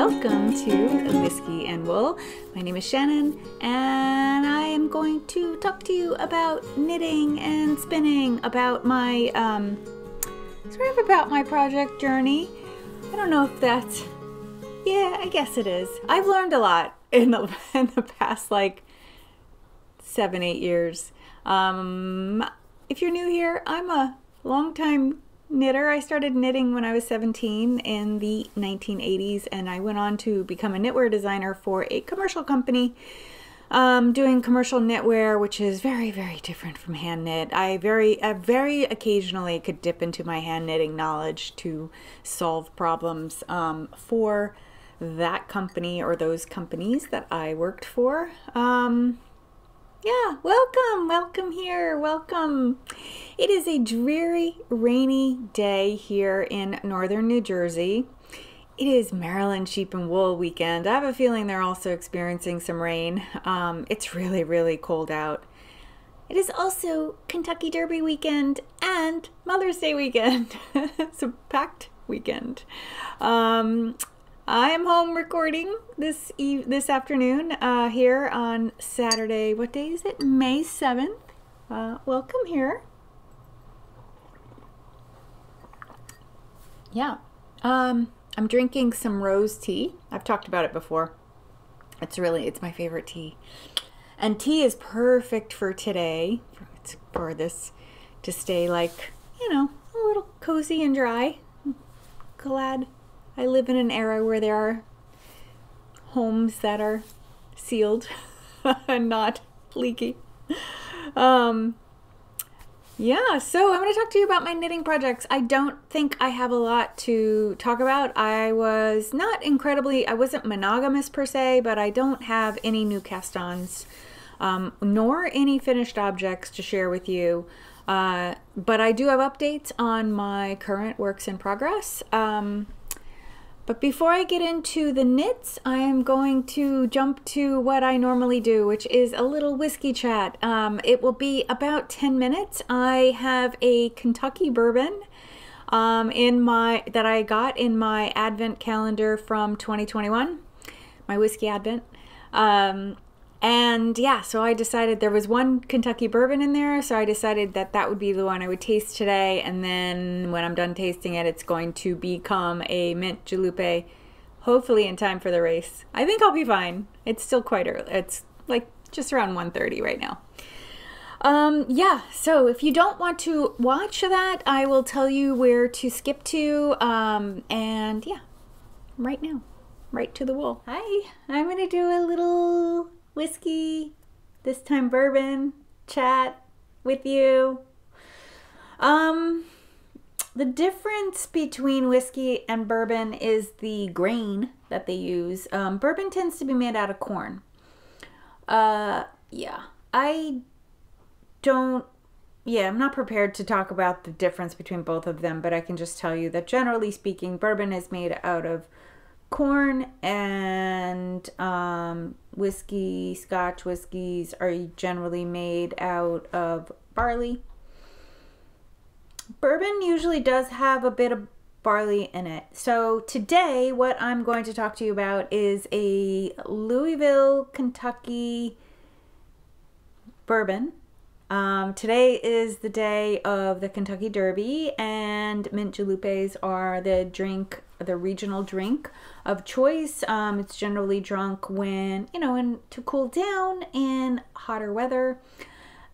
welcome to Whiskey and Wool. My name is Shannon, and I am going to talk to you about knitting and spinning, about my about my project journey. I don't know if that's, yeah, I guess it is. I've learned a lot in the past like 7-8 years. If you're new here, I'm a longtime knitter. I started knitting when I was 17 in the 1980s, and I went on to become a knitwear designer for a commercial company, doing commercial knitwear, which is very, very different from hand knit. I very occasionally could dip into my hand knitting knowledge to solve problems for that company or those companies that I worked for. Yeah, welcome here, welcome. It is a dreary, rainy day here in northern New Jersey. It is Maryland Sheep and Wool weekend. I have a feeling they're also experiencing some rain. It's really, really cold out. It is also Kentucky Derby weekend and Mother's Day weekend. It's a packed weekend. I am home recording this afternoon here on Saturday. What day is it? May 7th. Welcome here. Yeah. I'm drinking some rose tea. I've talked about it before. It's my favorite tea. And tea is perfect for today, for this to stay like, a little cozy and dry. Glad I live in an era where there are homes that are sealed and not leaky. Yeah, so I'm going to talk to you about my knitting projects. I don't think I have a lot to talk about. I wasn't monogamous per se, but I don't have any new cast-ons, nor any finished objects to share with you. But I do have updates on my current works in progress. But before I get into the knits, I am going to jump to what I normally do, which is a little whiskey chat. It will be about 10 minutes. I have a Kentucky bourbon that I got in my Advent calendar from 2021, my whiskey Advent. And yeah, so I decided there was one Kentucky bourbon in there, so I decided that would be the one I would taste today, and then when I'm done tasting it, it's going to become a mint jalopy, hopefully in time for the race. I think I'll be fine. It's still quite early. It's like just around 1:30 right now. Yeah, so if you don't want to watch that, I will tell you where to skip to, and yeah, right now, right to the wool. Hi, I'm gonna do a little whiskey, this time bourbon, chat with you. The difference between whiskey and bourbon is the grain that they use. Bourbon tends to be made out of corn. I'm not prepared to talk about the difference between both of them, but I can just tell you that generally speaking, bourbon is made out of corn, and Scotch whiskeys are generally made out of barley. Bourbon usually does have a bit of barley in it. So today what I'm going to talk to you about is a Louisville, Kentucky bourbon. Today is the day of the Kentucky Derby, and mint jalopies are the regional drink of choice. It's generally drunk when, to cool down in hotter weather.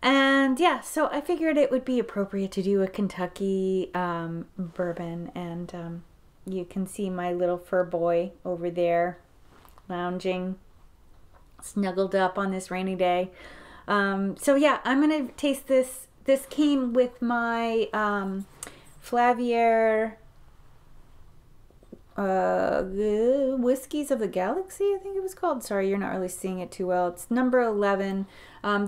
And yeah, so I figured it would be appropriate to do a Kentucky bourbon, and you can see my little fur boy over there lounging, snuggled up on this rainy day. So yeah, I'm gonna taste this. This came with my Flavier Whiskeys of the Galaxy, I think it was called. Sorry, you're not really seeing it too well. It's number 11.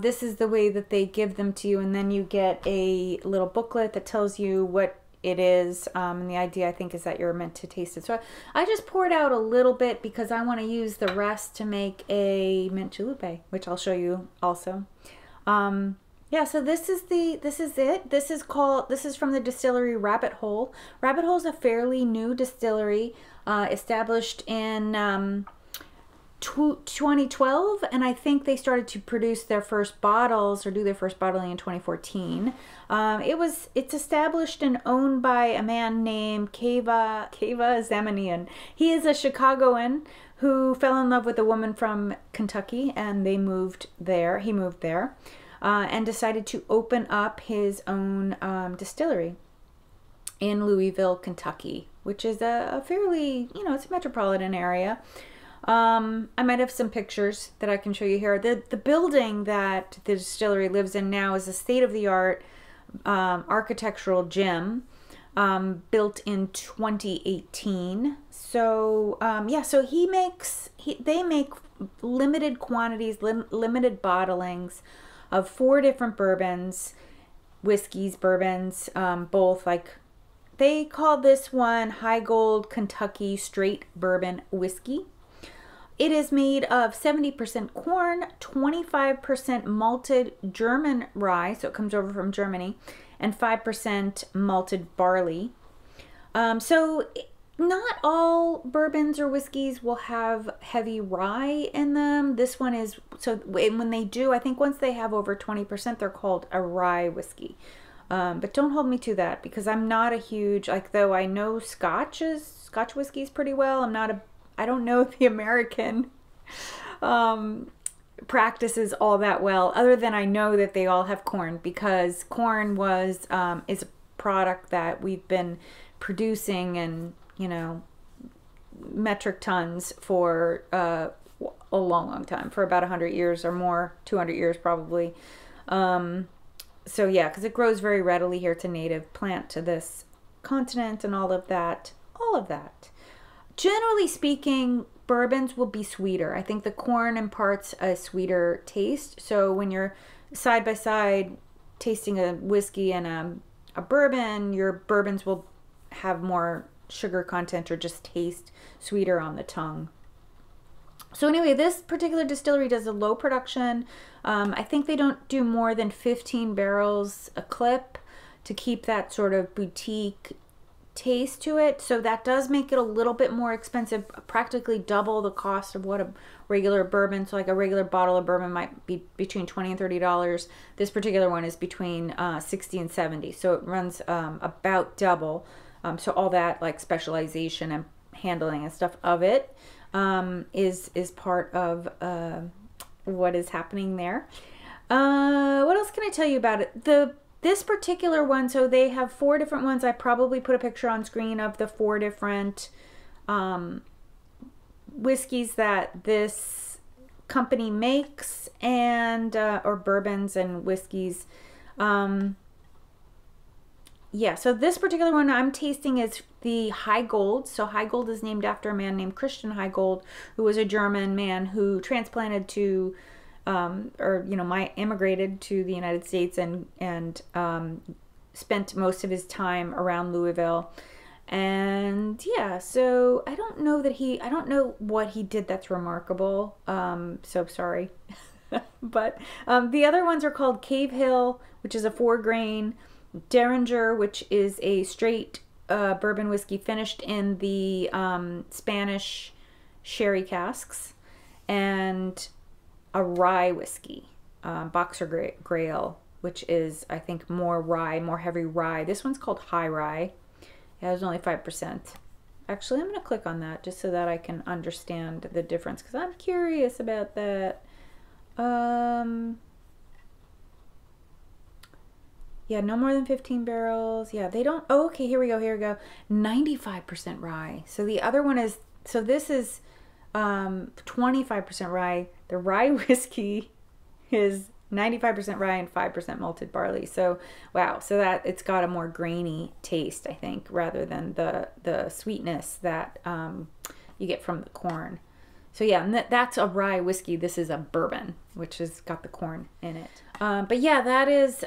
This is the way that they give them to you, and then you get a little booklet that tells you what it is, and the idea, I think, is that you're meant to taste it. So I just poured out a little bit because I want to use the rest to make a mint jalopy, which I'll show you also. Yeah, so this is it. This is from the distillery Rabbit Hole. Rabbit Hole is a fairly new distillery, established in 2012, and I think they started to produce their first bottles or do their first bottling in 2014. It's established and owned by a man named Keva Zamanian. He is a Chicagoan who fell in love with a woman from Kentucky, and they moved there. He moved there. And decided to open up his own distillery in Louisville, Kentucky, which is a fairly, it's a metropolitan area. I might have some pictures that I can show you here. The building that the distillery lives in now is a state-of-the-art architectural gym built in 2018. So yeah, so they make limited quantities, limited bottlings of 4 different bourbons, whiskeys, bourbons, both. Like, they call this one High Gold Kentucky Straight Bourbon Whiskey. It is made of 70% corn, 25% malted German rye, so it comes over from Germany, and 5% malted barley. So not all bourbons or whiskeys will have heavy rye in them. This one is, so when they do, I think once they have over 20%, they're called a rye whiskey. But don't hold me to that, because I'm not a huge, though I know Scotch whiskeys pretty well, I don't know the American practices all that well, other than I know that they all have corn, because corn is a product that we've been producing and metric tons for a long time, for about 100 years or more, 200 years probably. So yeah, because it grows very readily here. It's a native plant to this continent and all of that. Generally speaking, bourbons will be sweeter. I think the corn imparts a sweeter taste. So when you're side by side tasting a whiskey and a bourbon, your bourbons will have more sugar content or just taste sweeter on the tongue. So anyway, this particular distillery does a low production. I think they don't do more than 15 barrels a clip to keep that sort of boutique taste to it. So that does make it a little bit more expensive, practically double the cost of what a regular bourbon. So like a regular bottle of bourbon might be between $20 and $30. This particular one is between $60 and $70. So it runs about double. So all that like specialization and handling and stuff of it is part of what is happening there. What else can I tell you about it? This particular one, so they have 4 different ones. I probably put a picture on screen of the 4 different whiskeys that this company makes, and or bourbons and whiskeys. Yeah, so this particular one I'm tasting is the High Gold. So High Gold is named after a man named Christian High Gold, who was a German man who transplanted to, immigrated to the United States and spent most of his time around Louisville. And yeah, so I don't know what he did that's remarkable. So sorry. But the other ones are called Cave Hill, which is a 4-grain, Derringer, which is a straight bourbon whiskey finished in the Spanish sherry casks, and a rye whiskey, Boxer Grail, which is, I think, more heavy rye. This one's called High Rye. It has only 5%. Actually, I'm going to click on that just so that I can understand the difference, because I'm curious about that. Yeah, no more than 15 barrels. Yeah, they don't. Oh, okay, here we go. 95% rye. So the other one is, so this is 25% rye. The rye whiskey is 95% rye and 5% malted barley. So wow, so that it's got a more grainy taste, I think, rather than the sweetness that you get from the corn. So yeah, and that's a rye whiskey. This is a bourbon, which has got the corn in it. But yeah, that is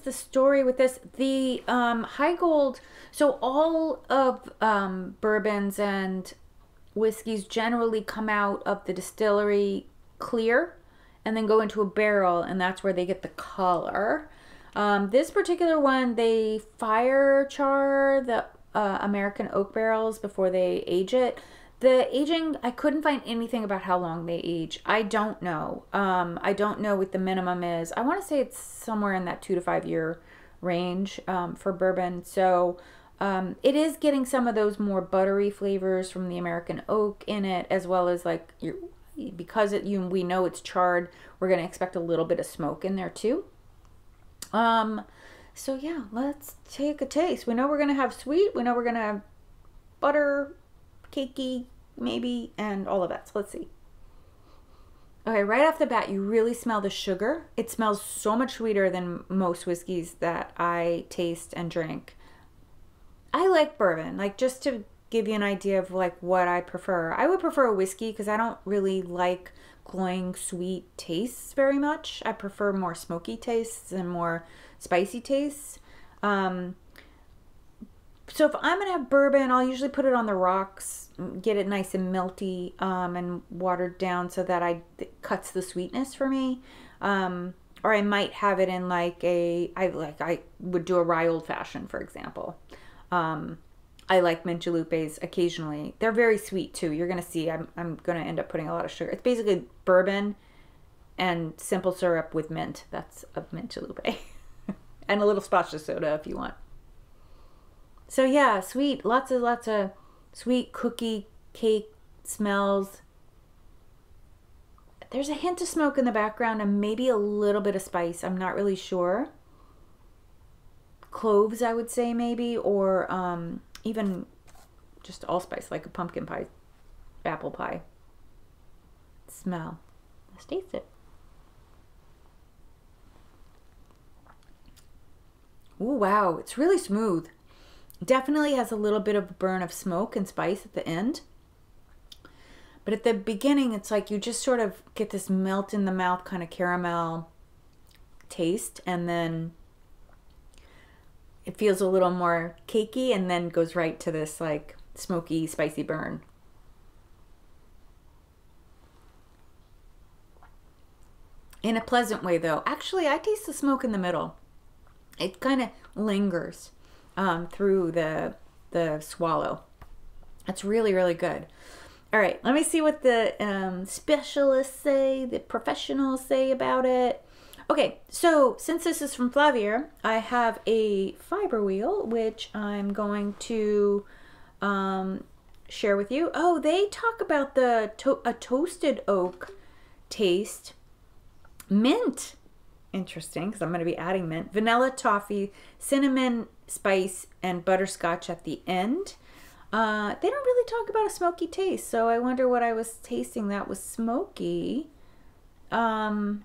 the story with this. The High Gold. So all of bourbons and whiskeys generally come out of the distillery clear, and then go into a barrel, and that's where they get the color. This particular one, they fire char the American oak barrels before they age it. The aging, I couldn't find anything about how long they age. I don't know. I don't know what the minimum is. I want to say it's somewhere in that 2 to 5 year range for bourbon. So it is getting some of those more buttery flavors from the American oak in it, as well as like because we know it's charred, we're going to expect a little bit of smoke in there too. So yeah, let's take a taste. We know we're going to have sweet. We know we're going to have butter, cakey maybe, and all of that. So let's see. Okay, right off the bat, you really smell the sugar. It smells so much sweeter than most whiskeys that I taste and drink. I like bourbon. Like, just to give you an idea of like what I prefer. I would prefer a whiskey because I don't really like cloying sweet tastes very much. I prefer more smoky tastes and more spicy tastes. So if I'm gonna have bourbon, I'll usually put it on the rocks, get it nice and melty and watered down so that it cuts the sweetness for me. Or I might have it in like I would do a rye old fashioned, for example. I like mint jalupes occasionally. They're very sweet too. You're gonna see I'm gonna end up putting a lot of sugar. It's basically bourbon and simple syrup with mint. That's a mint jalupe. And a little splash of soda if you want. So yeah, sweet. Lots of sweet cookie cake smells. There's a hint of smoke in the background and maybe a little bit of spice. I'm not really sure. Cloves, I would say maybe, or even just allspice, like a pumpkin pie, apple pie smell. Let's taste it. Ooh, wow, it's really smooth. Definitely has a little bit of burn of smoke and spice at the end. But at the beginning, it's like you just sort of get this melt in the mouth kind of caramel taste, and then it feels a little more cakey and then goes right to this like smoky, spicy burn. In a pleasant way though. Actually, I taste the smoke in the middle. It kind of lingers through the swallow. That's really, really good. All right, let me see what the specialists say, the professionals say about it. Okay, so since this is from Flavier, I have a fiber wheel, which I'm going to share with you. Oh, they talk about a toasted oak taste. Mint. Interesting, because I'm going to be adding mint. Vanilla, toffee, cinnamon, spice, and butterscotch at the end. They don't really talk about a smoky taste, so I wonder what I was tasting that was smoky. Here,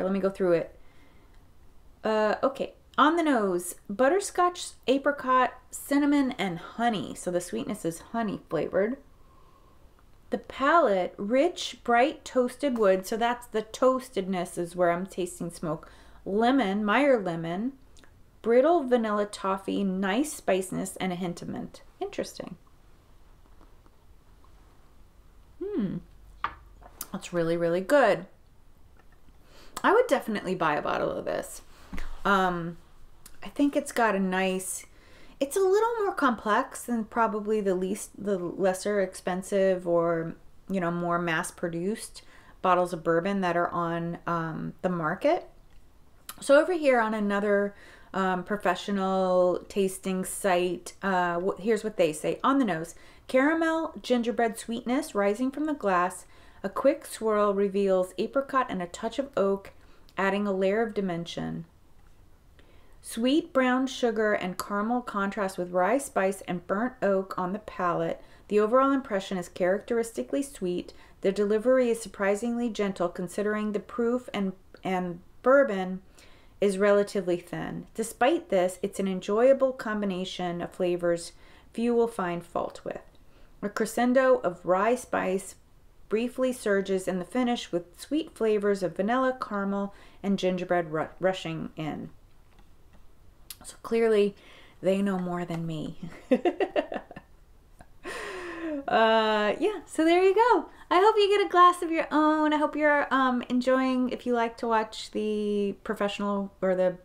let me go through it. Okay, on the nose, butterscotch, apricot, cinnamon, and honey. So the sweetness is honey flavored. The palate, rich, bright, toasted wood. So that's the toastedness is where I'm tasting smoke. Lemon, Meyer lemon, brittle vanilla toffee, nice spiciness, and a hint of mint. Interesting. That's really, really good. I would definitely buy a bottle of this. I think it's got a nice, it's a little more complex than probably the lesser expensive or, you know, more mass produced bottles of bourbon that are on the market. So over here on another professional tasting site, here's what they say. On the nose, caramel gingerbread sweetness rising from the glass. A quick swirl reveals apricot and a touch of oak, adding a layer of dimension. Sweet brown sugar and caramel contrast with rye spice and burnt oak on the palate. The overall impression is characteristically sweet. The delivery is surprisingly gentle considering the proof and bourbon is relatively thin. Despite this, it's an enjoyable combination of flavors few will find fault with. A crescendo of rye spice briefly surges in the finish with sweet flavors of vanilla, caramel, and gingerbread rushing in. So clearly, they know more than me. Yeah, so there you go. I hope you get a glass of your own. I hope you're enjoying, if you like to watch the professional or the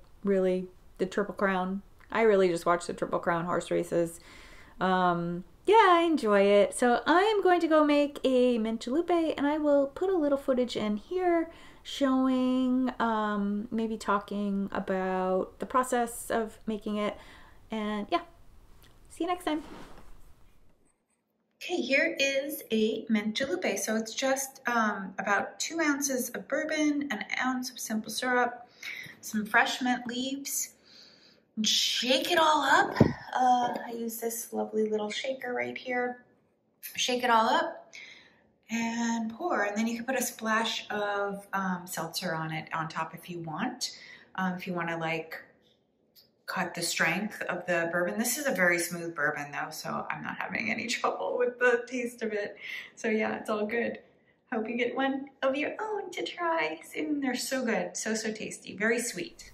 Triple Crown. I really just watch the Triple Crown horse races. Yeah, I enjoy it. So I'm going to go make a mint chalupa, and I will put a little footage in here showing, maybe talking about the process of making it. And yeah, see you next time. Okay, here is a mint chalupa. So it's just about 2 ounces of bourbon, an ounce of simple syrup, some fresh mint leaves. Shake it all up. I use this lovely little shaker right here. Shake it all up and pour. And then you can put a splash of seltzer on it on top if you want. If you want to like cut the strength of the bourbon. This is a very smooth bourbon though, so I'm not having any trouble with the taste of it. So yeah, it's all good. Hope you get one of your own to try soon. They're so good, so tasty, very sweet.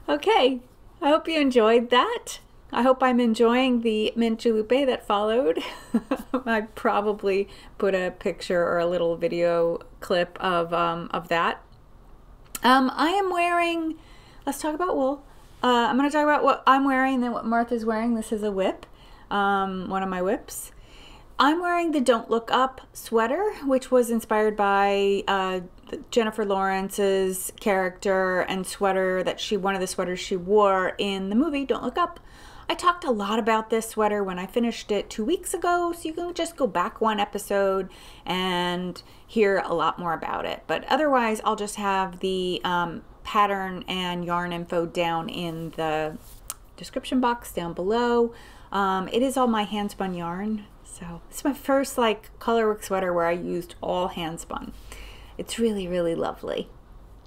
Okay, I hope you enjoyed that. I hope I'm enjoying the mint chalupa that followed. I probably put a picture or a little video clip of that. I am wearing, let's talk about wool. I'm going to talk about what I'm wearing and then what Martha's wearing. This is a whip, one of my whips. I'm wearing the Don't Look Up sweater, which was inspired by Jennifer Lawrence's character and sweater that one of the sweaters she wore in the movie Don't Look Up. I talked a lot about this sweater when I finished it 2 weeks ago, so you can just go back 1 episode and hear a lot more about it. But otherwise, I'll just have the pattern and yarn info down in the description box down below. It is all my hand spun yarn, so it's my first like colorwork sweater where I used all hand spun. It's really lovely.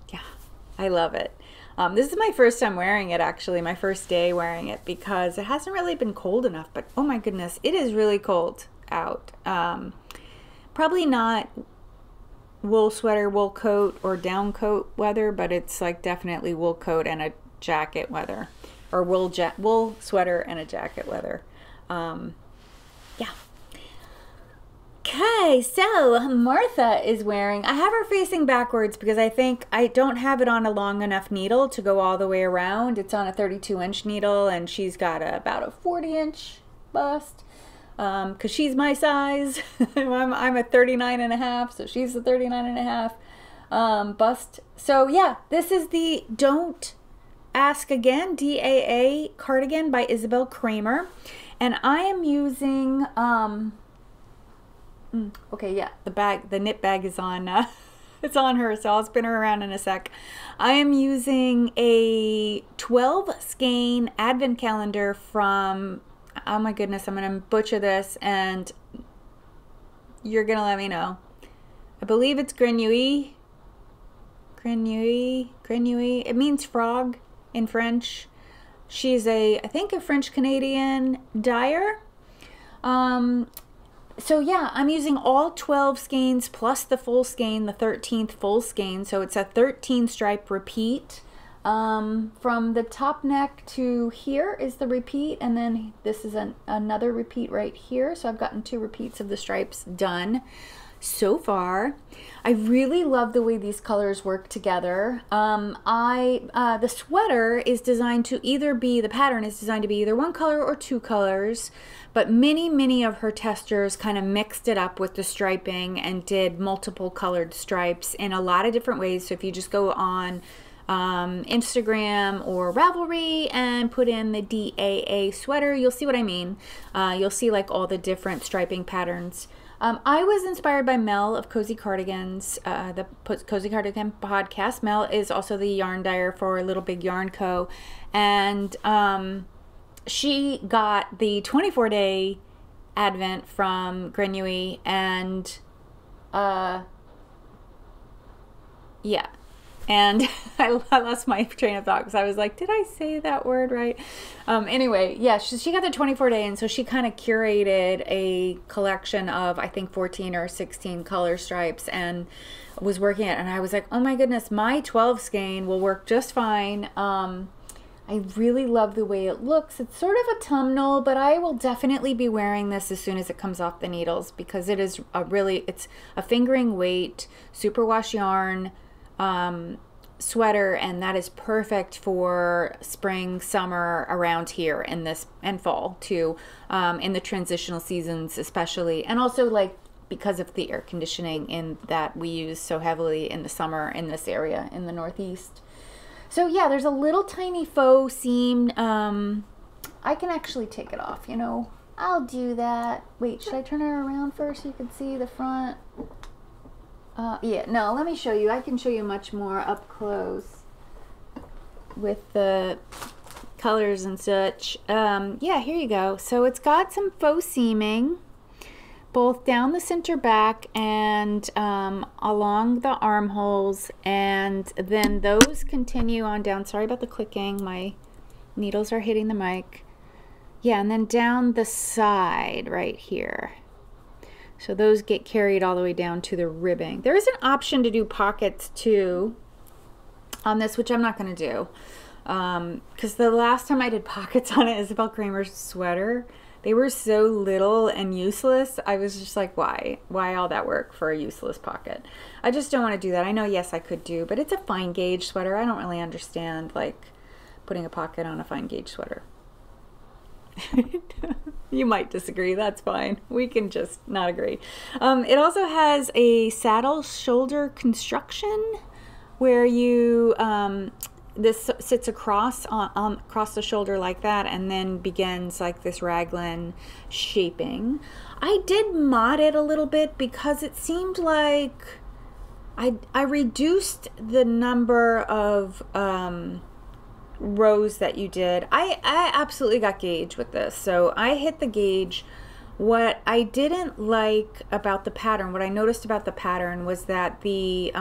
Yeah, I love it. This is my first time wearing it, actually, my first day wearing it, because it hasn't really been cold enough, but oh my goodness, it is really cold out. Probably not wool sweater, wool coat, or down coat weather, but it's like definitely wool coat and a jacket weather, or wool sweater and a jacket weather. Yeah. Okay, so Martha is wearing, I have her facing backwards because I think I don't have it on a long enough needle to go all the way around. It's on a 32-inch needle, and she's got about a 40-inch bust. Because she's my size. I'm a 39.5, so she's a 39.5 bust. So yeah, this is the Don't Ask Again DAA cardigan by Isabel Kramer, and I am using okay, yeah, the knit bag is on it's on her, so I'll spin her around in a sec. I am using a 12 skein advent calendar from, oh my goodness, I'm gonna butcher this and you're gonna let me know. I believe it's Grenouille. It means frog in French. She's I think a French-Canadian dyer. So yeah, I'm using all 12 skeins plus the full skein, the 13th full skein. So it's a 13 stripe repeat. From the top neck to here is the repeat, and then this is another repeat right here. So I've gotten 2 repeats of the stripes done so far. I really love the way these colors work together. The sweater is designed to either be, the pattern is designed to be either 1 color or 2 colors, but many of her testers kind of mixed it up with the striping and did multiple colored stripes in a lot of different ways. So if you just go on Instagram or Ravelry and put in the DAA sweater, you'll see what I mean. You'll see like all the different striping patterns. I was inspired by Mel of Cozy Cardigans, the Cozy Cardigan podcast. Mel is also the yarn dyer for Little Big Yarn Co. And she got the 24-day advent from Grenouille, and yeah. And I lost my train of thought because I was like, did I say that word right? Anyway, yeah, she got the 24-day, and so she kind of curated a collection of, I think, 14 or 16 color stripes and was working it. And I was like, oh my goodness, my 12 skein will work just fine. I really love the way it looks. It's sort of a tumnel, but I will definitely be wearing this as soon as it comes off the needles because it is it's a fingering weight, superwash yarn sweater, and that is perfect for spring, summer around here in this, and fall too, in the transitional seasons especially, and also like because of the air conditioning in that we use so heavily in the summer in this area in the Northeast. So yeah, there's a little tiny faux seam. I can actually take it off, you know. I'll do that. Wait, should I turn it around first so you can see the front? Yeah, no, let me show you. I can show you much more up close with the colors and such. Yeah, here you go. So it's got some faux seaming both down the center back and along the armholes, and then those continue on down. Sorry about the clicking, my needles are hitting the mic. Yeah, and then down the side right here. So those get carried all the way down to the ribbing. There is an option to do pockets too on this, which I'm not going to do, because the last time I did pockets on it, Isabel Kramer's sweater, they were so little and useless. I was just like, why all that work for a useless pocket? I just don't want to do that. I know, yes, I could do, but it's a fine gauge sweater. I don't really understand like putting a pocket on a fine gauge sweater. You might disagree, that's fine. We can just not agree. It also has a saddle shoulder construction where you this sits across across the shoulder like that, and then begins like this raglan shaping. I did mod it a little bit because it seemed like I reduced the number of rows that you did. I absolutely got gauge with this, so I hit the gauge. What I didn't like about the pattern, what I noticed about the pattern was that the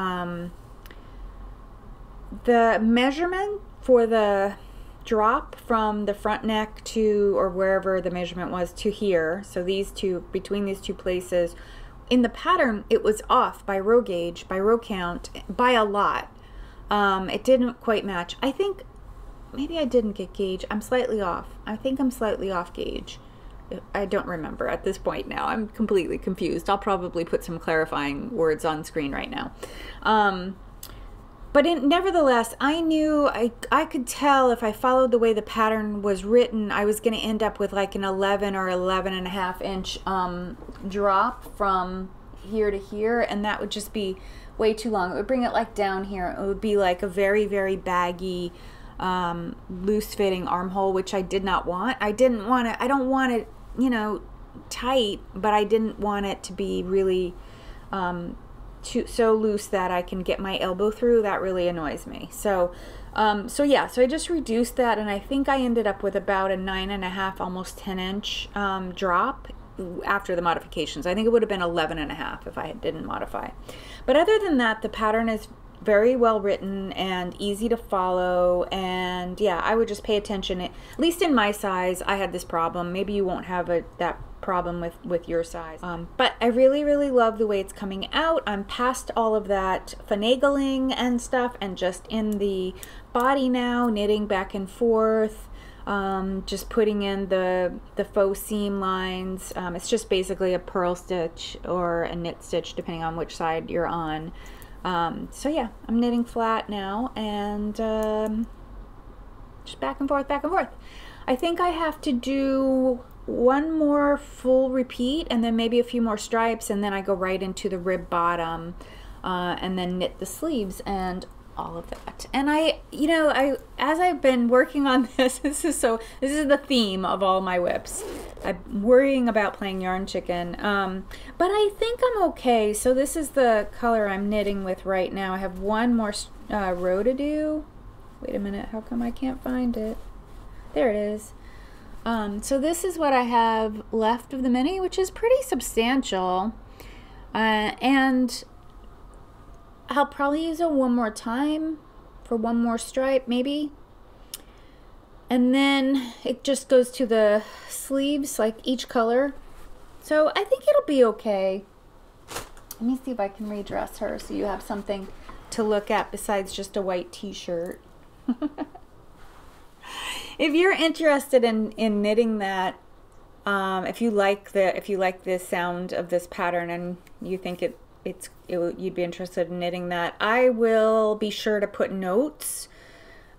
measurement for the drop from the front neck to, or wherever the measurement was, to here, so these two, between these two places in the pattern, it was off by row gauge, by row count, by a lot. It didn't quite match. I think maybe I didn't get gauge. I'm slightly off. I think I'm slightly off gauge. I don't remember at this point now. I'm completely confused. I'll probably put some clarifying words on screen right now. But nevertheless, I knew, I could tell if I followed the way the pattern was written, I was going to end up with like an 11 or 11.5 inch drop from here to here, and that would just be way too long. It would bring it like down here. It would be like a very, very baggy, loose fitting armhole, which I did not want. I didn't want it, I don't want it, you know, tight, but I didn't want it to be really so loose that I can get my elbow through. That really annoys me. So yeah, so I just reduced that, and I think I ended up with about a 9.5, almost 10 inch drop after the modifications. I think it would have been 11.5 if I didn't modify. But other than that, the pattern is very well written and easy to follow, and yeah, I would just pay attention. At least in my size, I had this problem. Maybe you won't have that problem with your size. But I really, really love the way it's coming out. I'm past all of that finagling and stuff, and just in the body now, knitting back and forth, just putting in the faux seam lines. It's just basically a purl stitch or a knit stitch depending on which side you're on. So yeah, I'm knitting flat now, and just back and forth, back and forth. I think I have to do one more full repeat and then maybe a few more stripes, and then I go right into the rib bottom, and then knit the sleeves and all of that. And as I've been working on this, this is the theme of all my whips. I'm worrying about playing yarn chicken, but I think I'm okay. So this is the color I'm knitting with right now. I have one more row to do. Wait a minute, how come I can't find it? There it is. So this is what I have left of the mini, which is pretty substantial, and I'll probably use it one more time for one more stripe maybe, and then it just goes to the sleeves, like each color. So I think it'll be okay. Let me see if I can redress her so you have something to look at besides just a white t-shirt. if you're interested in knitting that, if you like the sound of this pattern and you think you'd be interested in knitting that, I will be sure to put notes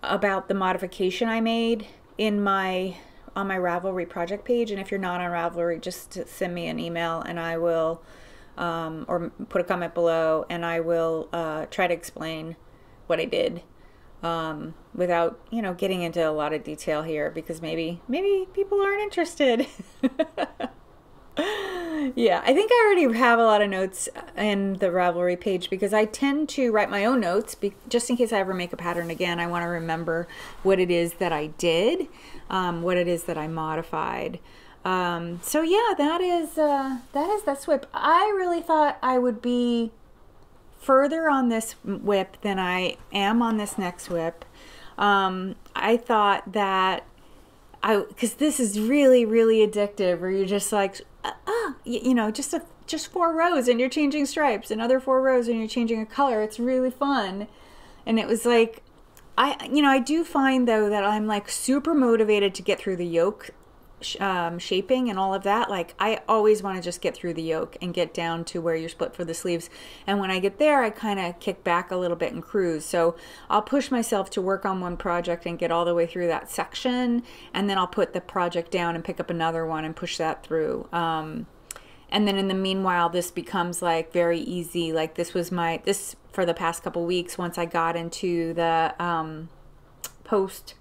about the modification I made on my Ravelry project page. And if you're not on Ravelry, just send me an email and I will, or put a comment below, and I will try to explain what I did, without, you know, getting into a lot of detail here, because maybe people aren't interested. Yeah, I think I already have a lot of notes in the Ravelry page, because I tend to write my own notes just in case I ever make a pattern again. I want to remember what it is that I did, what it is that I modified. So yeah, that is that whip. I really thought I would be further on this whip than I am on this next whip. I thought that because this is really, really addictive, where you're just like, you know, just 4 rows and you're changing stripes, another 4 rows and you're changing a color. It's really fun. And it was like, I do find though that I'm like super motivated to get through the yoke shaping and all of that. Like, I always want to just get through the yoke and get down to where you're split for the sleeves. And when I get there, I kind of kick back a little bit and cruise. So I'll push myself to work on one project and get all the way through that section, and then I'll put the project down and pick up another one and push that through. And then in the meanwhile, this becomes like very easy. Like this for the past couple weeks, once I got into the post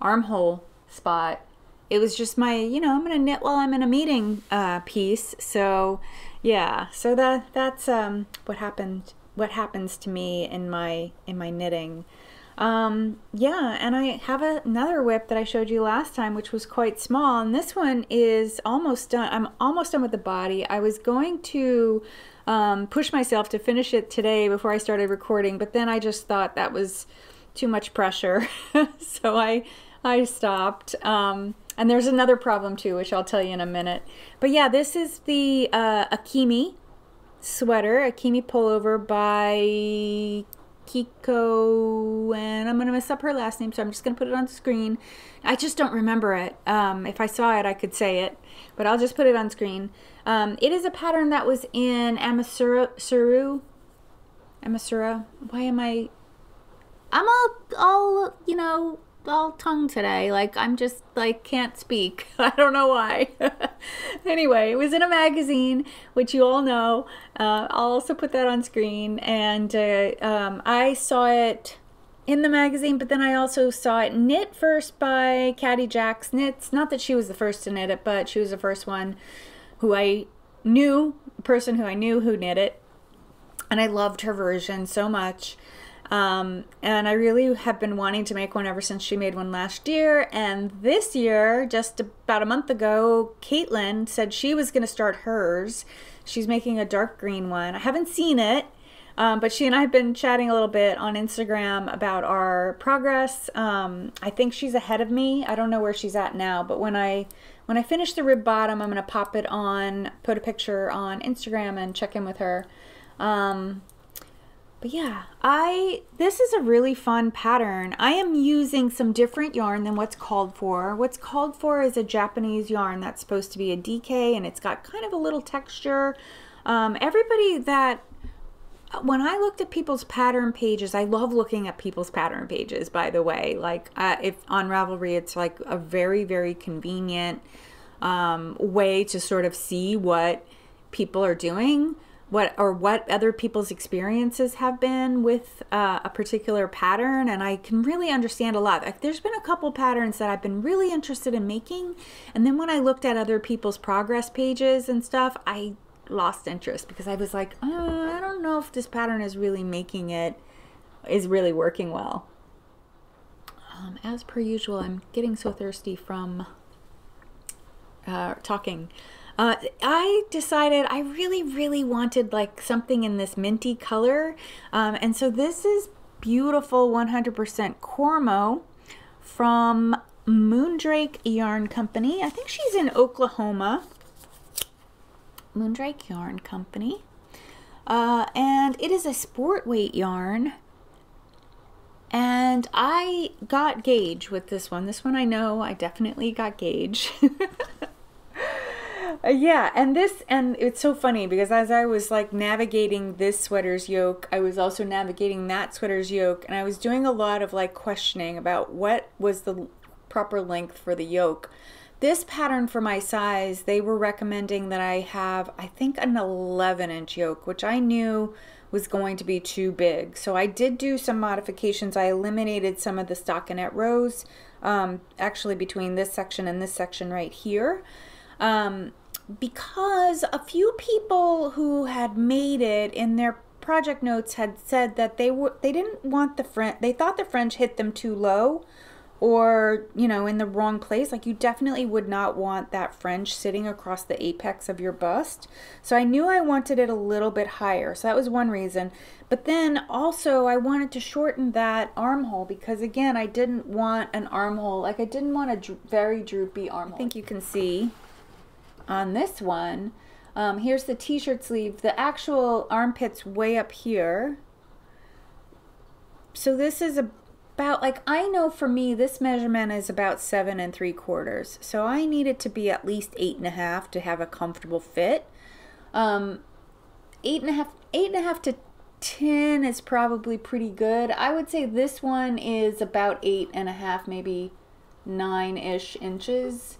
armhole spot, it was just my, I'm going to knit while I'm in a meeting piece. So yeah, so that's what happens to me in my knitting. Yeah, and I have another whip that I showed you last time, which was quite small, and this one is almost done. I'm almost done with the body. I was going to push myself to finish it today before I started recording, but then I just thought that was too much pressure. So I stopped. And there's another problem too, which I'll tell you in a minute. But yeah, this is the Akimi sweater, Akimi pullover by Kiko, and I'm going to mess up her last name, so I'm just going to put it on screen. I just don't remember it. If I saw it, I could say it, but I'll just put it on screen. It is a pattern that was in Amasura. Why am I'm all tongue today. Like, I'm just like can't speak. I don't know why. Anyway, it was in a magazine, which you all know. I'll also put that on screen. And I saw it in the magazine, but then I also saw it knit first by Caddy Jax Knits. Not that she was the first to knit it, but she was the first one who I knew, who knit it. And I loved her version so much. And I really have been wanting to make one ever since she made one last year. And this year, just about a month ago, Caitlin said she was going to start hers. She's making a dark green one. I haven't seen it, but she and I have been chatting a little bit on Instagram about our progress. I think she's ahead of me. I don't know where she's at now, but when I finish the rib bottom, I'm going to pop it on, put a picture on Instagram and check in with her. But yeah, this is a really fun pattern. I am using some different yarn than what's called for. What's called for is a Japanese yarn that's supposed to be a DK, and it's got kind of a little texture. When I looked at people's pattern pages, I love looking at people's pattern pages, by the way. Like, if on Ravelry, it's like a very, very convenient way to sort of see what people are doing. What other people's experiences have been with a particular pattern, and I can really understand a lot. Like, there's been a couple patterns that I've been really interested in making, and then when I looked at other people's progress pages and stuff, I lost interest because I was like, I don't know if this pattern is really really working well. As per usual, I'm getting so thirsty from talking. I decided I really, really wanted like something in this minty color. And so this is beautiful 100% Cormo from Moondrake Yarn Company. I think she's in Oklahoma. Moondrake Yarn Company. And it is a sport weight yarn. And I got gauge with this one. This one I know I definitely got gauge. Yeah, and it's so funny because as I was like navigating this sweater's yoke, I was also navigating that sweater's yoke, and I was doing a lot of like questioning about what was the proper length for the yoke. This pattern for my size, they were recommending that I have, I think, an 11-inch yoke, which I knew was going to be too big. So I did do some modifications. I eliminated some of the stockinette rows, actually between this section and this section right here. Because a few people who had made it in their project notes had said that they didn't want the fringe, they thought the fringe hit them too low, or you know, in the wrong place. Like, you definitely would not want that fringe sitting across the apex of your bust. So I knew I wanted it a little bit higher, so that was one reason. But then also I wanted to shorten that armhole because, again, I didn't want an armhole, like I didn't want a very droopy armhole. I think you can see on this one, here's the t-shirt sleeve, the actual armpit's way up here. So this is about, like, I know for me this measurement is about 7 3/4, so I need it to be at least 8 1/2 to have a comfortable fit. 8 1/2 to 10 is probably pretty good. I would say this one is about 8 1/2, maybe 9-ish inches.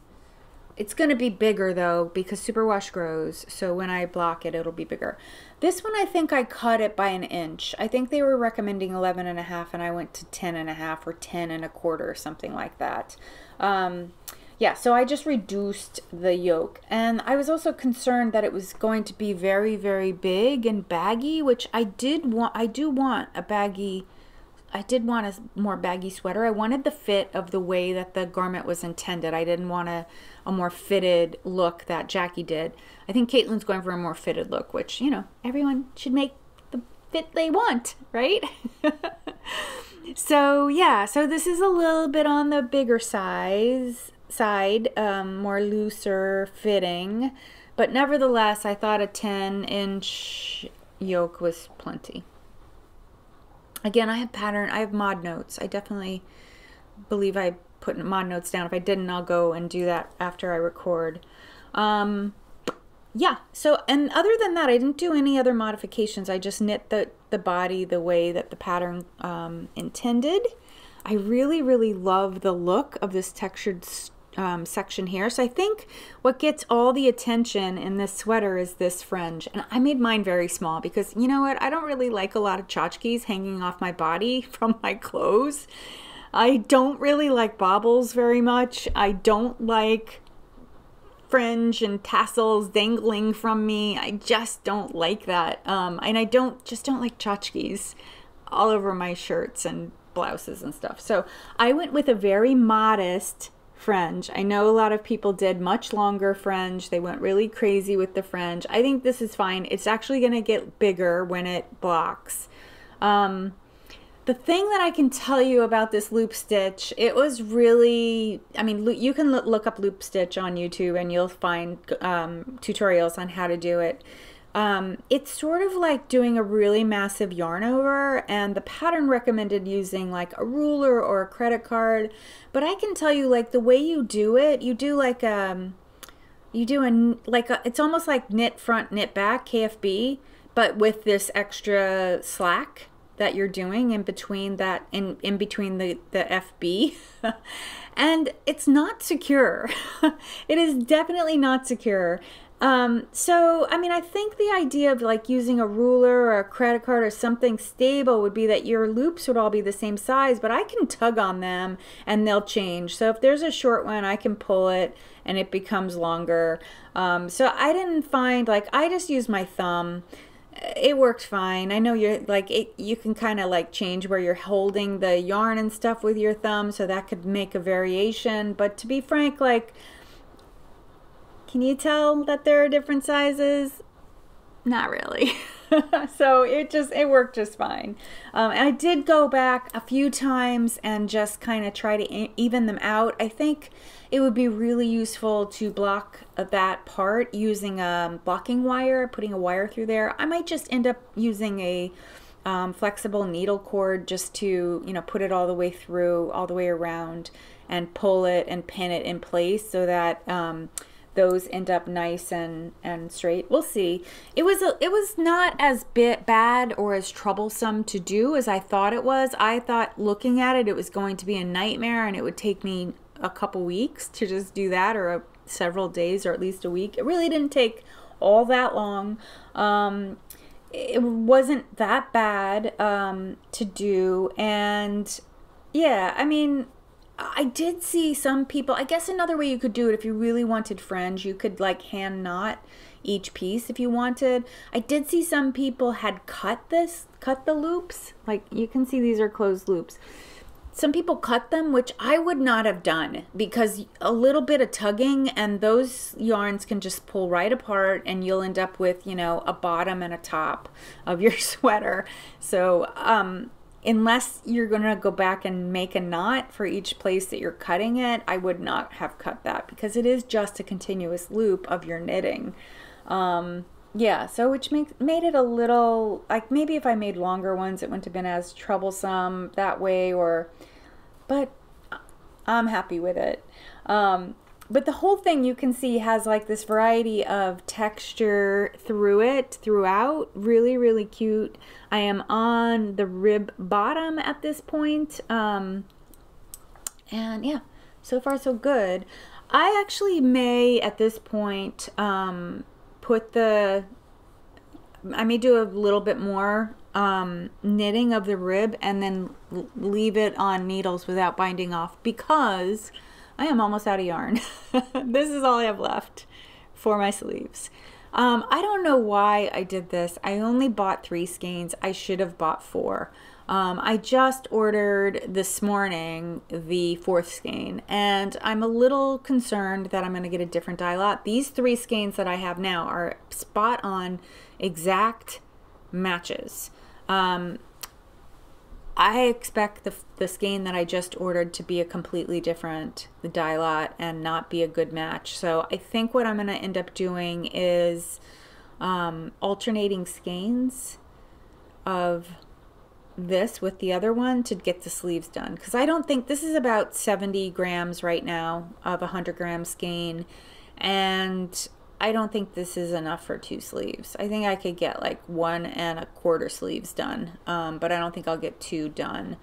It's going to be bigger though because superwash grows, so when I block it, it'll be bigger. This one, I think I cut it by 1 inch. I think they were recommending 11 1/2 and I went to 10 1/2 or 10 1/4, something like that. Yeah, so I just reduced the yoke, and I was also concerned that it was going to be very, very big and baggy, which I do want a baggy. I did want a more baggy sweater. I wanted the fit of the way that the garment was intended. I didn't want a more fitted look that Jackie did. I think Caitlin's going for a more fitted look, which, you know, everyone should make the fit they want, right? So yeah, so this is a little bit on the bigger side, more looser fitting, but nevertheless, I thought a 10-inch yoke was plenty. Again, I have mod notes. I definitely believe I put mod notes down. If I didn't, I'll go and do that after I record. Yeah, so, and other than that, I didn't do any other modifications. I just knit the body the way that the pattern intended. I really, really love the look of this textured section here. So I think what gets all the attention in this sweater is this fringe, and I made mine very small because, you know what, I don't really like a lot of tchotchkes hanging off my body from my clothes. I don't really like baubles very much. I don't like fringe and tassels dangling from me. I just don't like that, and I just don't like tchotchkes all over my shirts and blouses and stuff. So I went with a very modest fringe. I know a lot of people did much longer fringe. They went really crazy with the fringe. I think this is fine. It's actually going to get bigger when it blocks. The thing that I can tell you about this loop stitch, it was really, I mean, you can look up loop stitch on YouTube and you'll find tutorials on how to do it. It's sort of like doing a really massive yarn over, and the pattern recommended using like a ruler or a credit card, but I can tell you, like, the way you do it, you do like it's almost like knit front, knit back, KFB, but with this extra slack that you're doing in between that, in between the FB. And it's not secure. It is definitely not secure. So, I mean, I think the idea of like using a ruler or a credit card or something stable would be that your loops would all be the same size, but I can tug on them and they'll change. So if there's a short one, I can pull it and it becomes longer. So I didn't find, like, I just used my thumb. It worked fine. I know you're like, you can kind of like change where you're holding the yarn and stuff with your thumb, so that could make a variation. But to be frank, like, can you tell that there are different sizes? Not really. So it worked just fine. And I did go back a few times and just kind of try to even them out. I think it would be really useful to block that part using a blocking wire, putting a wire through there. I might just end up using a flexible needle cord just to, you know, put it all the way through, all the way around, and pull it and pin it in place so that those end up nice and straight. We'll see. It was not as bad or as troublesome to do as I thought it was. I thought looking at it, it was going to be a nightmare and it would take me a couple weeks to just do that, or several days, or at least a week. It really didn't take all that long. It wasn't that bad to do, and yeah, I mean, I did see some people, I guess another way you could do it if you really wanted fringe, you could like hand knot each piece if you wanted. I did see some people had cut the loops. Like you can see these are closed loops. Some people cut them, which I would not have done, because a little bit of tugging and those yarns can just pull right apart and you'll end up with, you know, a bottom and a top of your sweater. So, unless you're going to go back and make a knot for each place that you're cutting it, I would not have cut that, because it is just a continuous loop of your knitting. Yeah, so which made it a little, like maybe if I made longer ones, it wouldn't have been as troublesome that way, but I'm happy with it. But the whole thing, you can see, has like this variety of texture throughout. Really, really cute. I am on the rib bottom at this point. And yeah, so far so good. I actually may, at this point, I may do a little bit more knitting of the rib and then leave it on needles without binding off, because I am almost out of yarn. This is all I have left for my sleeves. I don't know why I did this. I only bought 3 skeins. I should have bought 4. I just ordered this morning the 4th skein, and I'm a little concerned that I'm going to get a different dye lot. These 3 skeins that I have now are spot on exact matches. I expect the skein that I just ordered to be a completely different dye lot and not be a good match. So I think what I'm going to end up doing is alternating skeins of this with the other one to get the sleeves done, because I don't think this is about 70 grams right now of a 100-gram skein, and I don't think this is enough for 2 sleeves. I think I could get like 1 1/4 sleeves done, but I don't think I'll get 2 done.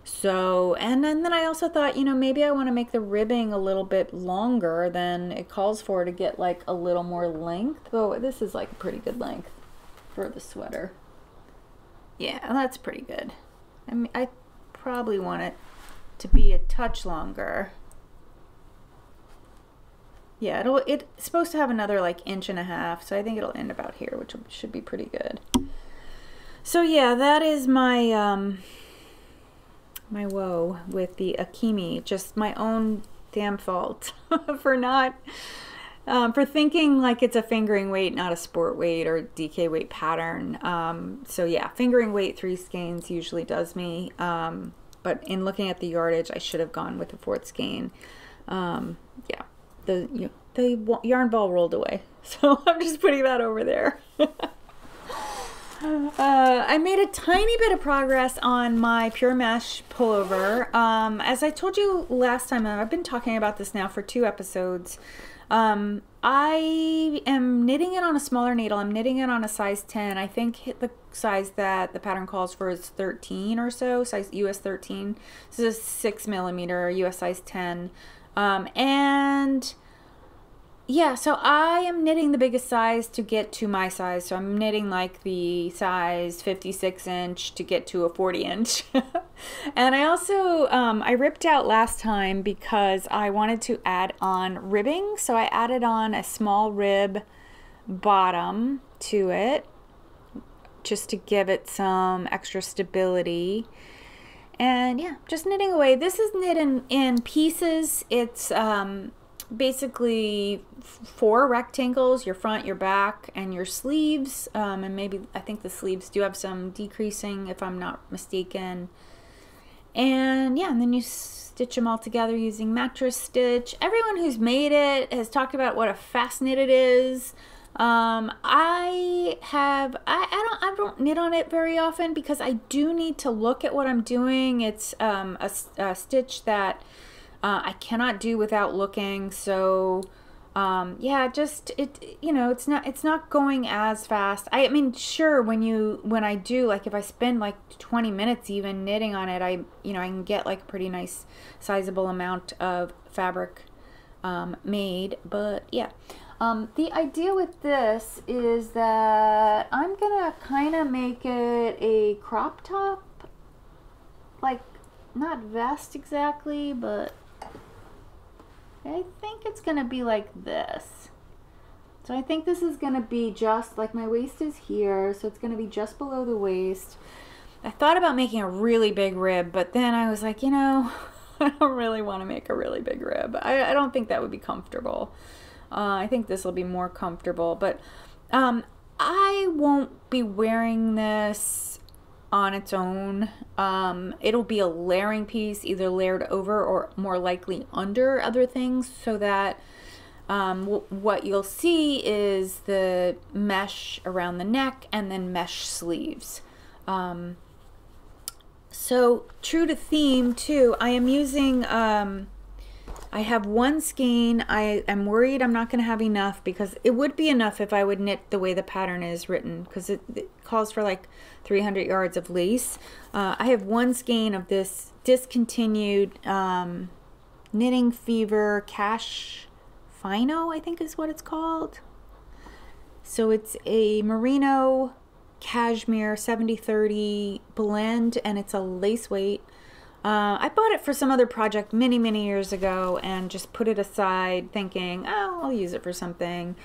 So, and then I also thought, you know, maybe I want to make the ribbing a little bit longer than it calls for to get like a little more length. Oh, this is like a pretty good length for the sweater. Yeah, that's pretty good. I mean, I probably want it to be a touch longer. Yeah, it's supposed to have another like 1.5 inches, so I think it'll end about here, which should be pretty good. So yeah, that is my my woe with the Akimi. Just my own damn fault for not for thinking like it's a fingering weight, not a sport weight or DK weight pattern. So yeah, fingering weight 3 skeins usually does me. But in looking at the yardage, I should have gone with the 4th skein. Yeah. The yarn ball rolled away, so I'm just putting that over there. I made a tiny bit of progress on my pure mesh pullover. As I told you last time, I've been talking about this now for 2 episodes. I am knitting it on a smaller needle. I'm knitting it on a size 10. I think the size that the pattern calls for is 13 or so, size US 13. This is a 6mm US size 10. And yeah, so I am knitting the biggest size to get to my size. So I'm knitting like the size 56 inch to get to a 40 inch. And I also, I ripped out last time because I wanted to add on ribbing. So I added on a small rib bottom to it just to give it some extra stability. And yeah, just knitting away. This is knit in pieces. It's basically 4 rectangles, your front, your back, and your sleeves. And maybe, I think the sleeves do have some decreasing if I'm not mistaken. And yeah, and then you stitch them all together using mattress stitch. Everyone who's made it has talked about what a fast knit it is. I don't knit on it very often because I do need to look at what I'm doing. It's a stitch that I cannot do without looking. So yeah, just it's not going as fast. I mean, sure, when I do, like, if I spend like 20 minutes even knitting on it, I can get like a pretty nice sizable amount of fabric made. But yeah, the idea with this is that I'm gonna kind of make it a crop top, like not vest exactly, but I think it's gonna be like this. So I think this is gonna be just like, my waist is here, so it's gonna be just below the waist. I thought about making a really big rib, but then I was like, I don't really want to make a really big rib. I don't think that would be comfortable. I think this will be more comfortable, but I won't be wearing this on its own. It'll be a layering piece, either layered over or more likely under other things, so that what you'll see is the mesh around the neck and then mesh sleeves. So true to theme too, I am using, I have one skein. I am worried I'm not going to have enough, because it would be enough if I would knit the way the pattern is written, because it calls for like 300 yards of lace. I have one skein of this discontinued Knitting Fever Cash Fino, I think is what it's called. So it's a merino cashmere 70-30 blend, and it's a lace weight. I bought it for some other project many years ago and just put it aside thinking, oh, I'll use it for something.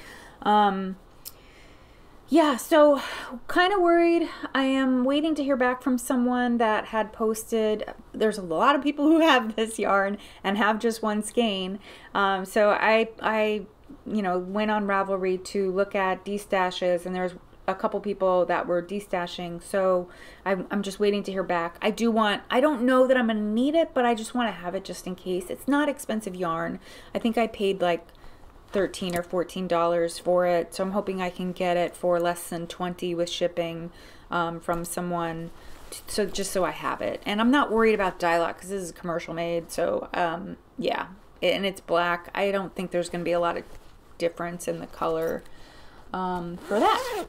Yeah, so kind of worried. I am waiting to hear back from someone that had posted. There's a lot of people who have this yarn and have just one skein. So I went on Ravelry to look at destashes, and there's a couple people that were destashing, so I'm just waiting to hear back. I don't know that I'm gonna need it, but I just want to have it just in case. It's not expensive yarn. I think I paid like $13 or $14 for it, so I'm hoping I can get it for less than $20 with shipping from someone, so just so I have it. And I'm not worried about dye lock because this is commercial made, so yeah, and it's black. I don't think there's gonna be a lot of difference in the color for that.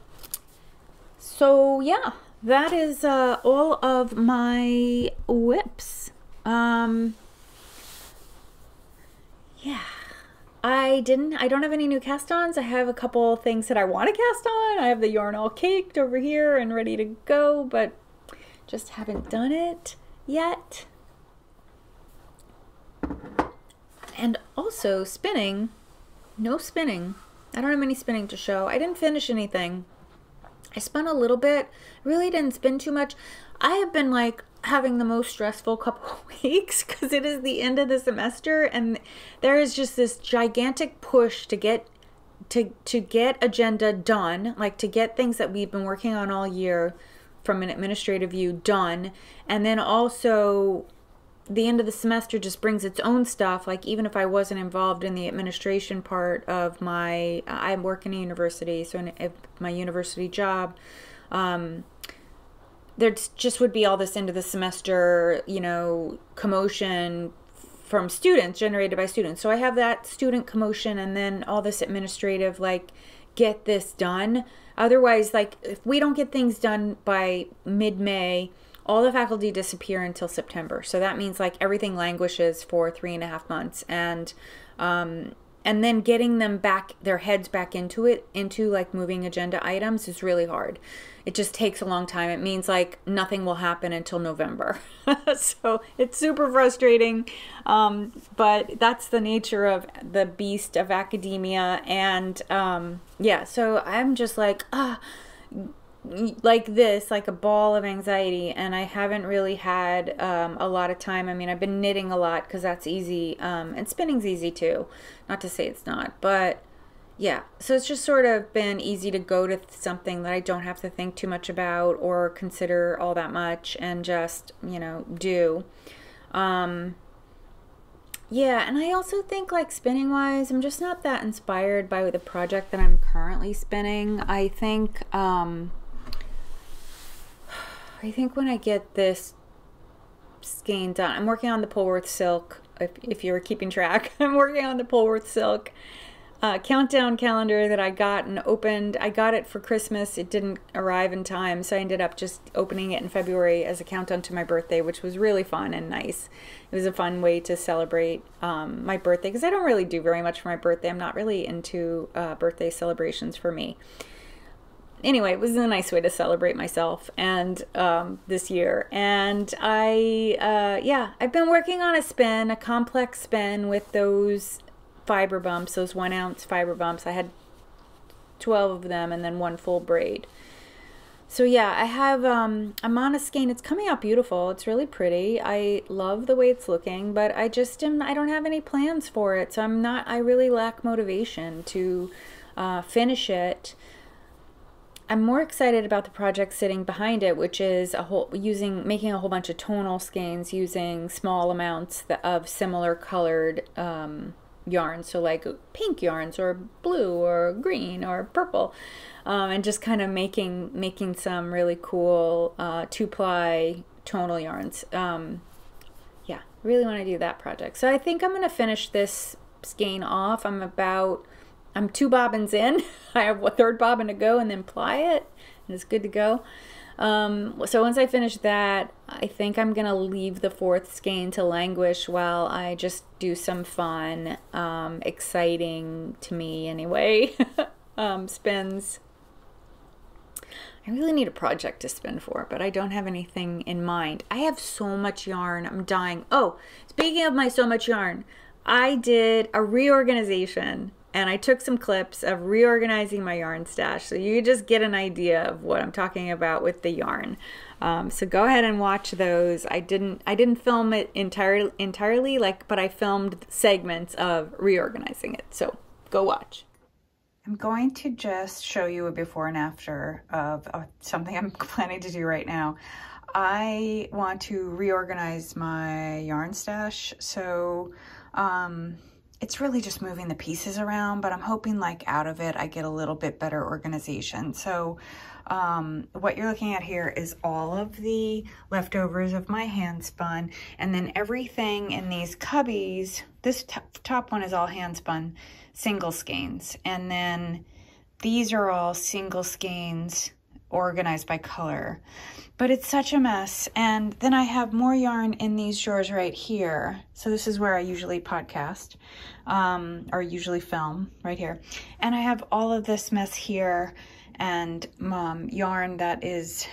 So yeah, that is all of my whips. Yeah, I don't have any new cast-ons. I have a couple things that I want to cast on. I have the yarn all caked over here and ready to go, but just haven't done it yet. And also spinning, no spinning. I don't have any spinning to show. I didn't finish anything. I spun a little bit, really didn't spin too much. I have been like having the most stressful couple of weeks because it is the end of the semester, and there is just this gigantic push to get agenda done, like to get things that we've been working on all year from an administrative view done. And then also the end of the semester just brings its own stuff. Like, even if I wasn't involved in the administration part of my, I work in a university, so in my university job, there just would be all this end of the semester, commotion from students, generated by students. So I have that student commotion, and then all this administrative, like, get this done. Otherwise, like, if we don't get things done by mid-May, all the faculty disappear until September. So that means like everything languishes for 3.5 months, and then getting them back, their heads back into it, into like moving agenda items, is really hard. It just takes a long time. It means like nothing will happen until November. So it's super frustrating, but that's the nature of the beast of academia. And yeah, so I'm just like, like this, like a ball of anxiety, and I haven't really had a lot of time. I mean, I've been knitting a lot because that's easy, and spinning's easy too, not to say it's not, but yeah, so it's just sort of been easy to go to something that I don't have to think too much about or consider all that much, and just, do. Yeah, and I also think like spinning wise, I'm just not that inspired by the project that I'm currently spinning. I think when I get this skein done, I'm working on the Polwarth silk. If you're keeping track, I'm working on the Polwarth silk countdown calendar that I got and opened. I got it for Christmas. It didn't arrive in time, so I ended up just opening it in February as a countdown to my birthday, which was really fun and nice. It was a fun way to celebrate my birthday, because I don't really do very much for my birthday. I'm not really into birthday celebrations for me. Anyway, it was a nice way to celebrate myself and this year. And I've been working on a spin, a complex spin with those fiber bumps, those 1 ounce fiber bumps. I had 12 of them and then one full braid. So yeah, I have, I'm on a skein. It's coming out beautiful. It's really pretty. I love the way it's looking, but I don't have any plans for it. So I really lack motivation to finish it. I'm more excited about the project sitting behind it, which is making a whole bunch of tonal skeins using small amounts of similar colored yarns, so like pink yarns or blue or green or purple, and just kind of making some really cool 2-ply tonal yarns. Yeah, really want to do that project. So I think I'm going to finish this skein off. I'm 2 bobbins in. I have a 3rd bobbin to go and then ply it, and it's good to go. So once I finish that, I think I'm gonna leave the 4th skein to languish while I just do some fun, exciting to me anyway, spins. I really need a project to spin for, but I don't have anything in mind. I have so much yarn, I'm dying. Oh, speaking of my so much yarn, I did a reorganization. And I took some clips of reorganizing my yarn stash, so you just get an idea of what I'm talking about with the yarn. So go ahead and watch those. I didn't film it entirely, but I filmed segments of reorganizing it. So go watch. I'm going to just show you a before and after of something I'm planning to do right now. I want to reorganize my yarn stash, so it's really just moving the pieces around, but I'm hoping like out of it I get a little bit better organization. So what you're looking at here is all of the leftovers of my hand spun, and then everything in these cubbies. This top one is all hand spun single skeins, and then these are all single skeins organized by color. But it's such a mess. And then I have more yarn in these drawers right here. So this is where I usually podcast, or usually film, right here. And I have all of this mess here, and yarn that is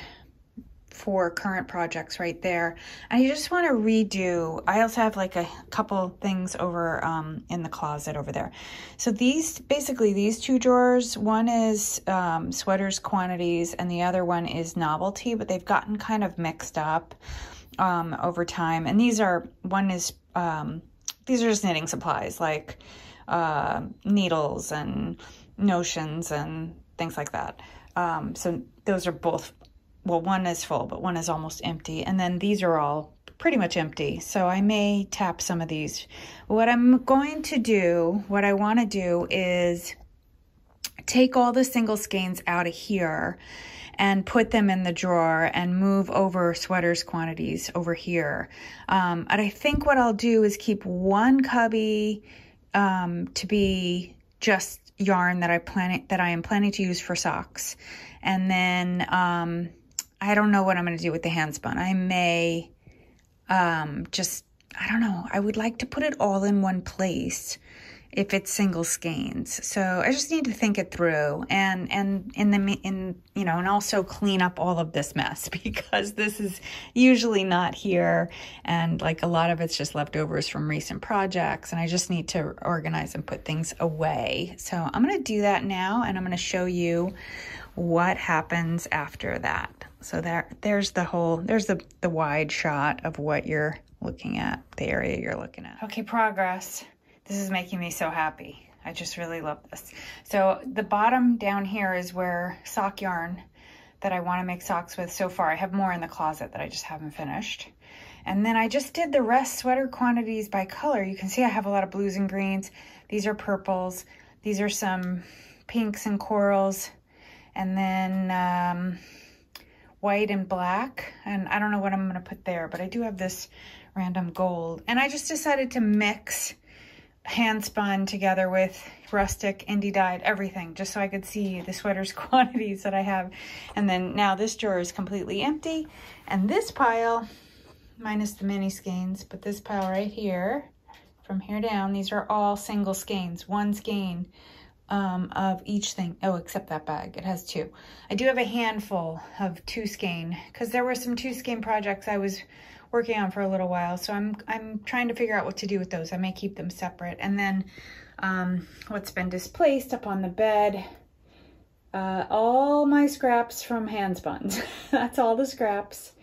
for current projects right there. And I just want to redo. I also have like a couple things over in the closet over there. So basically these 2 drawers, one is sweaters quantities and the other one is novelty, but they've gotten kind of mixed up over time. And these are just knitting supplies, like needles and notions and things like that. So those are both, well, one is full, but one is almost empty. And then these are all pretty much empty. So I may tap some of these. What I want to do is take all the single skeins out of here and put them in the drawer and move over sweaters quantities over here. And I think what I'll do is keep one cubby to be just yarn that I am planning to use for socks. And then I don't know what I'm going to do with the hand spun. I may I don't know. I would like to put it all in one place if it's single skeins. So I just need to think it through and also clean up all of this mess, because this is usually not here, and like a lot of it's just leftovers from recent projects, and I just need to organize and put things away. So I'm going to do that now, and I'm going to show you what happens after that. So there's the wide shot of what you're looking at, the area you're looking at. Okay, progress. This is making me so happy. I just really love this. So the bottom down here is where sock yarn that I want to make socks with so far. I have more in the closet that I just haven't finished. And then I just did the rest sweater quantities by color. You can see I have a lot of blues and greens. These are purples. These are some pinks and corals. And then white and black. And I don't know what I'm gonna put there, but I do have this random gold. And I just decided to mix hand spun together with rustic, indie dyed, everything, just so I could see the sweaters quantities that I have. And then now this drawer is completely empty. And this pile, minus the mini skeins, but this pile right here, from here down, these are all single skeins, one skein of each thing. Oh, except that bag, it has two. I do have a handful of 2 skein, because there were some 2 skein projects I was working on for a little while, so I'm trying to figure out what to do with those. I may keep them separate. And then what's been displaced up on the bed, all my scraps from hand spuns. That's all the scraps.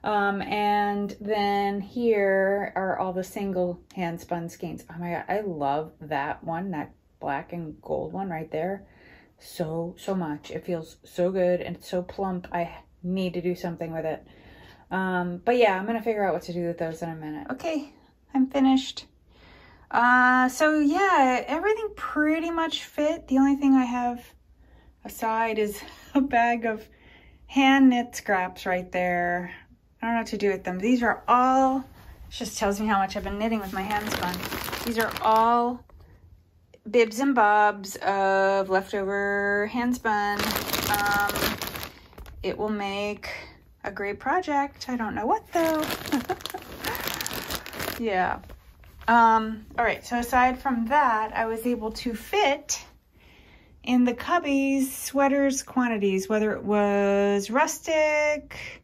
And then here are all the single hand spun skeins. Oh my god, I love that one, that black and gold one right there, so much. It feels so good and it's so plump. I need to do something with it. But yeah, I'm gonna figure out what to do with those in a minute. Okay, I'm finished. So yeah, everything pretty much fit. The only thing I have aside is a bag of hand knit scraps right there. I don't know what to do with them. These are all, it just tells me how much I've been knitting with my hand spun. These are all bibs and bobs of leftover hand spun. It will make a great project. I don't know what though. Yeah. All right, so aside from that, I was able to fit in the cubbies sweaters quantities, whether it was rustic,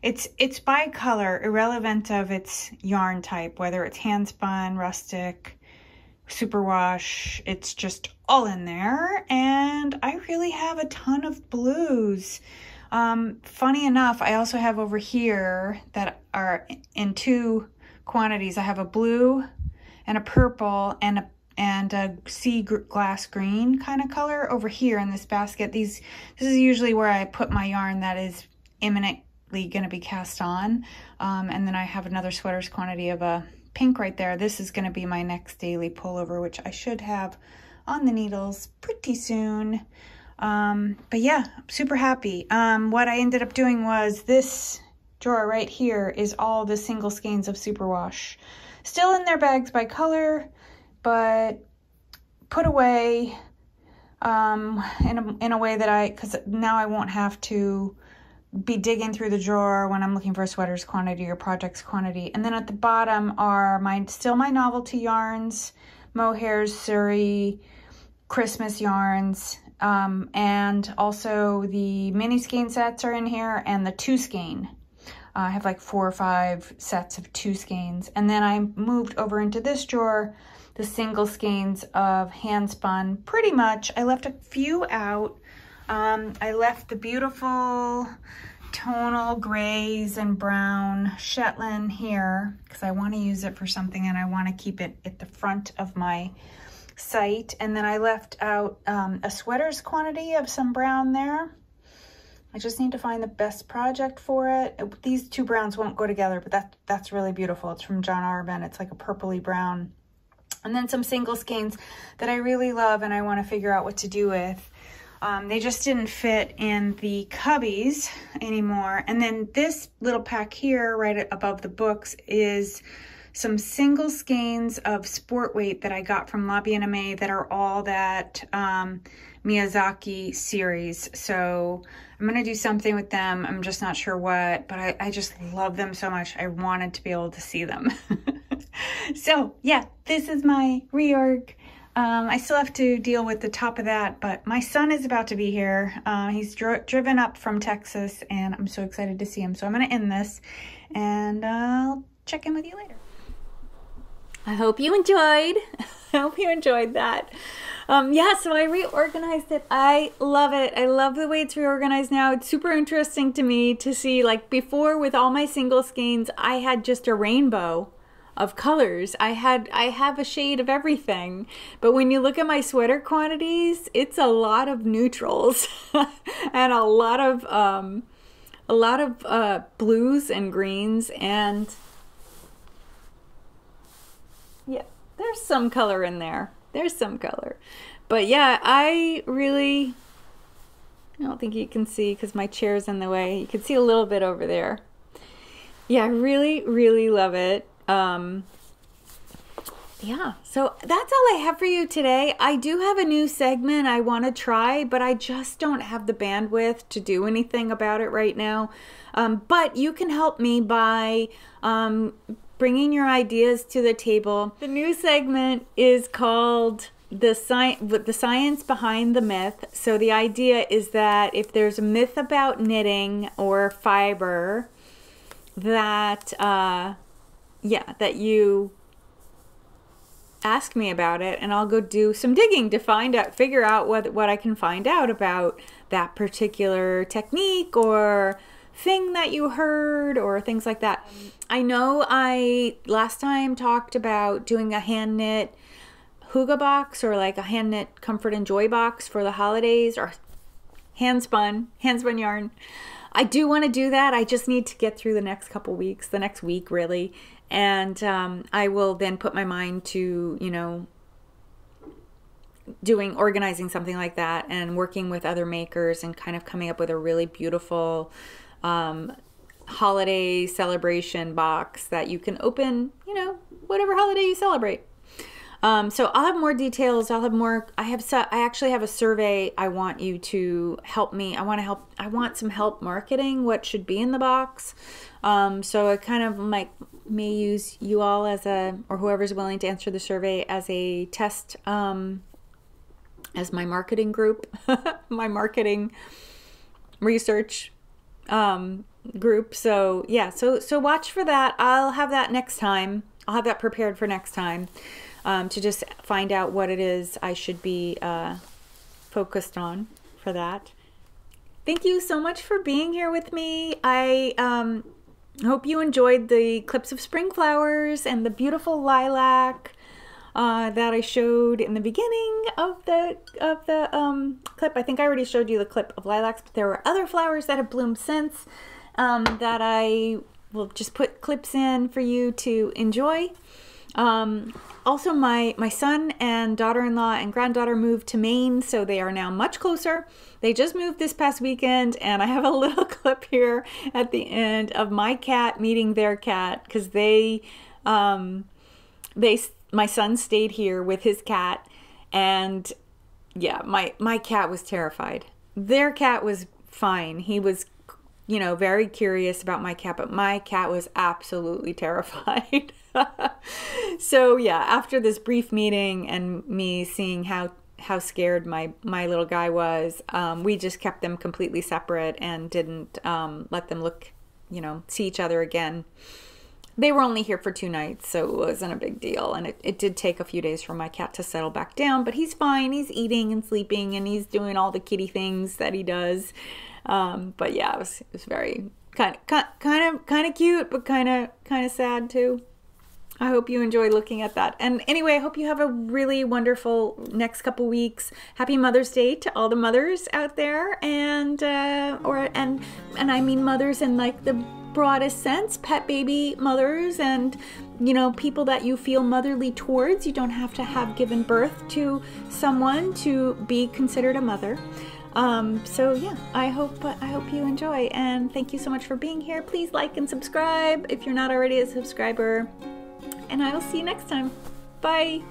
it's by color, irrelevant of its yarn type, whether it's hand spun, rustic, superwash, it's just all in there. And I really have a ton of blues. Funny enough, I also have over here that are in 2 quantities. I have a blue and a purple and a sea glass green kind of color over here in this basket. This is usually where I put my yarn that is imminently going to be cast on. And then I have another sweaters quantity of a pink right there. This is going to be my next daily pullover, which I should have on the needles pretty soon. But yeah, I'm super happy. What I ended up doing was this drawer right here is all the single skeins of superwash. Still in their bags by color, but put away in a way that because now I won't have to be digging through the drawer when I'm looking for a sweaters quantity or projects quantity. And then at the bottom are still my novelty yarns, mohairs, Surrey, Christmas yarns, and also the mini skein sets are in here and the 2 skein. I have like 4 or 5 sets of 2 skeins. And then I moved over into this drawer, the single skeins of hand spun, pretty much. I left a few out. I left the beautiful tonal grays and brown Shetland here because I want to use it for something and I want to keep it at the front of my site. And then I left out a sweaters quantity of some brown there. I just need to find the best project for it. These 2 browns won't go together, but that's really beautiful. It's from John Arben. It's like a purpley brown. And then some single skeins that I really love and I want to figure out what to do with. They just didn't fit in the cubbies anymore. And then this little pack here right above the books is some single skeins of sport weight that I got from La Bien-Aimée that are all that Miyazaki series. So I'm going to do something with them. I'm just not sure what, but I just love them so much. I wanted to be able to see them. So yeah, this is my reorg. I still have to deal with the top of that, but my son is about to be here. He's driven up from Texas and I'm so excited to see him. So I'm going to end this and I'll check in with you later. I hope you enjoyed. I hope you enjoyed that. Yeah, so I reorganized it. I love it. I love the way it's reorganized now. It's super interesting to me to see, like before with all my single skeins, I had just a rainbow of colors. I have a shade of everything. But when you look at my sweater quantities, it's a lot of neutrals and a lot of blues and greens and Yeah, there's some color in there. There's some color. But yeah, I don't think you can see because my chair's in the way. You can see a little bit over there. Yeah, I really, really love it. Yeah, so that's all I have for you today. I do have a new segment I want to try, but I just don't have the bandwidth to do anything about it right now. But you can help me by bringing your ideas to the table. The new segment is called the science behind the myth. So the idea is that if there's a myth about knitting or fiber, that that you ask me about it, and I'll go do some digging to figure out what I can find out about that particular technique or thing that you heard or things like that. I know I last time talked about doing a hand knit hygge box or like a hand knit comfort and joy box for the holidays, or hand spun yarn. I do want to do that. I just need to get through the next couple weeks, the next week really. And I will then put my mind to, you know, organizing something like that and working with other makers and kind of coming up with a really beautiful holiday celebration box that you can open, you know, whatever holiday you celebrate. So I'll have more details. I'll have more. I actually have a survey. I want you to help me. I want some help marketing what should be in the box. So I kind of may use you all or whoever's willing to answer the survey as a test, as my marketing group, my marketing research group. So yeah, so watch for that. I'll have that next time. I'll have that prepared for next time. To just find out what it is I should be focused on for that. Thank you so much for being here with me. I hope you enjoyed the clips of spring flowers and the beautiful lilac that I showed in the beginning of the clip. I think I already showed you the clip of lilacs, but there were other flowers that have bloomed since that I will just put clips in for you to enjoy. Also, my son and daughter-in-law and granddaughter moved to Maine, so they are now much closer. They just moved this past weekend, and I have a little clip here at the end of my cat meeting their cat, because my son stayed here with his cat, and yeah, my cat was terrified. Their cat was fine. He was, you know, very curious about my cat, but my cat was absolutely terrified. So yeah, after this brief meeting and me seeing how scared my little guy was, we just kept them completely separate and didn't let them see each other again. They were only here for 2 nights, so it wasn't a big deal, and it did take a few days for my cat to settle back down, but he's fine. He's eating and sleeping, and he's doing all the kitty things that he does. But yeah, it was very kind of cute, but kind of sad too. I hope you enjoy looking at that. And anyway, I hope you have a really wonderful next couple weeks. Happy Mother's Day to all the mothers out there, and I mean mothers in like the broadest sense, pet baby mothers, and you know, people that you feel motherly towards. You don't have to have given birth to someone to be considered a mother. So yeah, I hope you enjoy, and thank you so much for being here. Please like and subscribe if you're not already a subscriber, and I will see you next time. Bye.